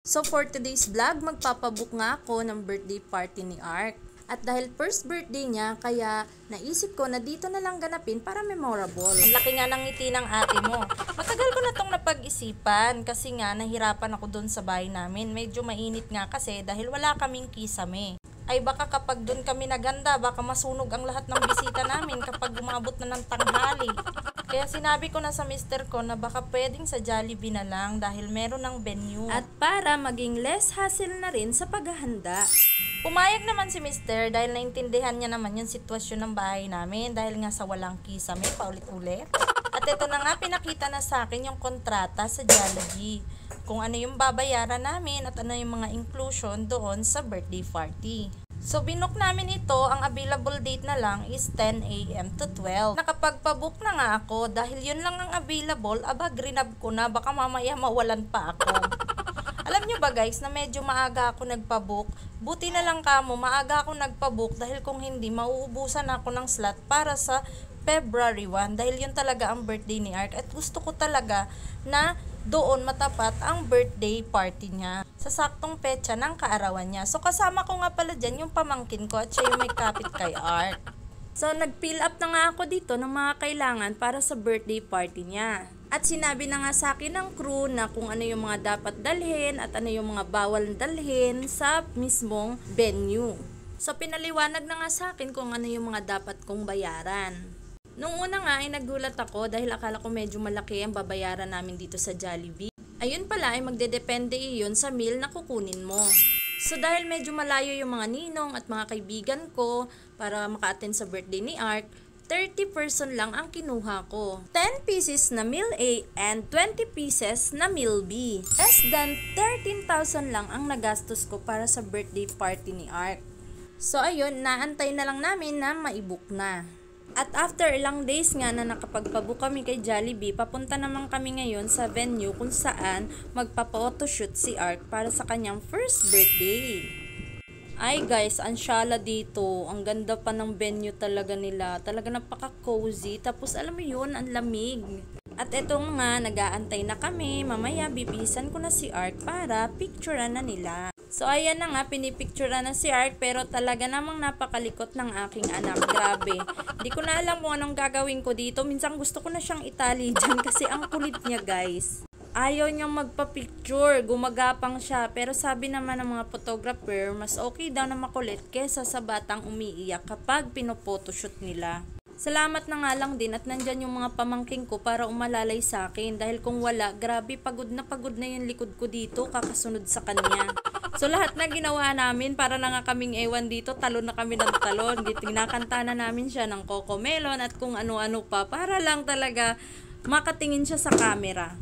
So for today's vlog, magpapabook nga ako ng birthday party ni Ark. At dahil first birthday niya, kaya naisip ko na dito na lang ganapin para memorable. Ang laki nga ng ngiti ng ate mo. Matagal ko na tong napag-isipan kasi nga nahirapan ako doon sa bahay namin. Medyo mainit nga kasi dahil wala kaming kisame. Ay baka kapag doon kami naganda, baka masunog ang lahat ng bisita namin kapag umabot na ng tanghali. Kaya sinabi ko na sa mister ko na baka pwedeng sa Jollibee na lang dahil meron ng venue. At para maging less hassle na rin sa paghahanda. Pumayag naman si mister dahil naintindihan niya naman yung sitwasyon ng bahay namin dahil nga sa walang kisame paulit-ulit. At ito na nga pinakita na sa akin yung kontrata sa Jollibee. Kung ano yung babayaran namin at ano yung mga inclusion doon sa birthday party. So binook namin ito, ang available date na lang is 10 AM to 12. Nakapagpabook na nga ako dahil yun lang ang available, aba grinab ko na baka mamaya mawalan pa ako. Alam nyo ba guys na medyo maaga ako nagpabook? Buti na lang kamo, maaga ako nagpabook dahil kung hindi mauubusan ako ng slot para sa February 1 dahil yun talaga ang birthday ni Ark at gusto ko talaga na doon matapat ang birthday party niya sa saktong petsa ng kaarawan niya. So kasama ko nga pala dyan yung pamangkin ko at siya yung may kapit kay Ark. So nag-fill up na nga ako dito ng mga kailangan para sa birthday party niya. At sinabi na nga sa akin ng crew na kung ano yung mga dapat dalhin at ano yung mga bawal dalhin sa mismong venue. So pinaliwanag na nga sa akin kung ano yung mga dapat kong bayaran. Nung una nga ay nagulat ako dahil akala ko medyo malaki ang babayaran namin dito sa Jollibee. Ayun pala ay magdedepende iyon sa meal na kukunin mo. So dahil medyo malayo yung mga ninong at mga kaibigan ko para maka-attend sa birthday ni Ark, 30% lang ang kinuha ko. 10 pieces na meal A and 20 pieces na meal B. Less than 13,000 lang ang nagastos ko para sa birthday party ni Ark. So ayun, naantay na lang namin na ma-book na. At after ilang days nga na nakapagpabook kami kay Jollibee, papunta naman kami ngayon sa venue kung saan magpapa-photoshoot si Ark para sa kanyang first birthday. Ay guys, ang syala dito. Ang ganda pa ng venue talaga nila. Talaga napaka-cozy. Tapos alam mo yun, ang lamig. At eto nga, nag-aantay na kami. Mamaya bibisan ko na si Ark para picturean na nila. So ayan na nga, pinipicturean na si Ark pero talaga namang napakalikot ng aking anak. Grabe. Hindi ko na alam kung anong gagawin ko dito. Minsan gusto ko na siyang itali dyan kasi ang kulit niya guys. Ayaw niyang magpa-picture, gumagapang siya. Pero sabi naman ng mga photographer, mas okay daw na makulit kesa sa batang umiiyak kapag pinopotoshoot nila. Salamat na nga lang din at nandyan yung mga pamangking ko para umalalay sa akin. Dahil kung wala, grabe pagod na yung likod ko dito kakasunod sa kanya. So lahat na ginawa namin para na nga kaming ewan dito, talon na kami ng talon. Tinakanta na namin siya ng Cocomelon at kung ano-ano pa para lang talaga makatingin siya sa camera.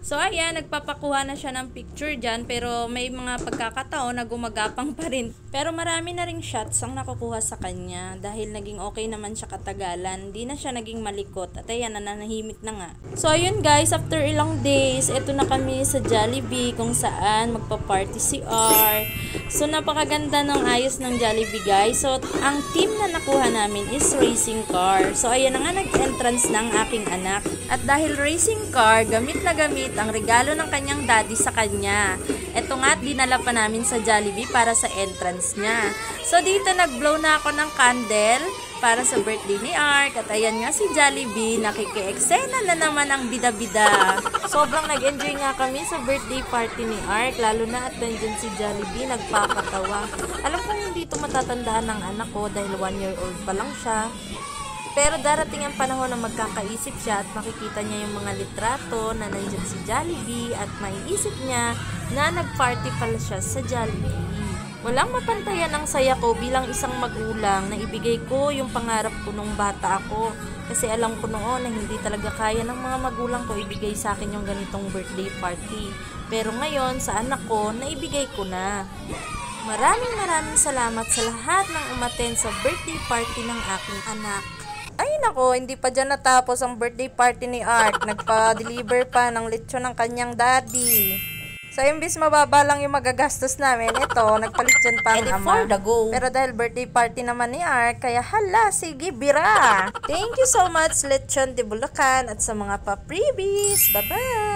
So ayan, nagpapakuha na siya ng picture dyan pero may mga pagkakataon na gumagapang pa rin. Pero marami na ring shots ang nakukuha sa kanya dahil naging okay naman siya katagalan. Di na siya naging malikot at ayan, nananahimik na nga. So ayun guys, after ilang days, eto na kami sa Jollibee kung saan magpa-party si Ark. So napakaganda ng ayos ng Jollibee guys. So ang team na nakuha namin is racing car. So ayan na nga, nag-entrance ng aking anak. At dahil racing car, gamit na gamit ang regalo ng kanyang daddy sa kanya. Ito nga, dinala pa namin sa Jollibee para sa entrance niya. So dito nag-blow na ako ng candle para sa birthday ni Ark. At ayan nga si Jollibee, nakiki-eksena na naman ang bida-bida. Sobrang nag-enjoy nga kami sa birthday party ni Ark, lalo na at nandyan si Jollibee, nagpapatawa. Alam ko hindi ito matatandaan ng anak ko dahil 1-year-old pa lang siya. Pero darating ang panahon na magkakaisip siya at makikita niya yung mga litrato na nandyan si Jollibee at maiisip niya na nagparty pala siya sa Jollibee. Walang mapantayan ang saya ko bilang isang magulang na ibigay ko yung pangarap ko nung bata ako. Kasi alam ko noon na hindi talaga kaya ng mga magulang ko ibigay sa akin yung ganitong birthday party. Pero ngayon sa anak ko, naibigay ko na. Maraming salamat sa lahat ng umattend sa birthday party ng aking anak. Ay nako, hindi pa dyan natapos ang birthday party ni Ark. Nagpa-deliver pa ng lechon ng kanyang daddy. So, imbis mababa lang yung magagastos namin, ito, nagpa-lechon pa ang ama. Pero dahil birthday party naman ni Ark, kaya hala, sige, bira! Thank you so much, Lechon de Bulacan, at sa mga pa-freebies. Bye-bye!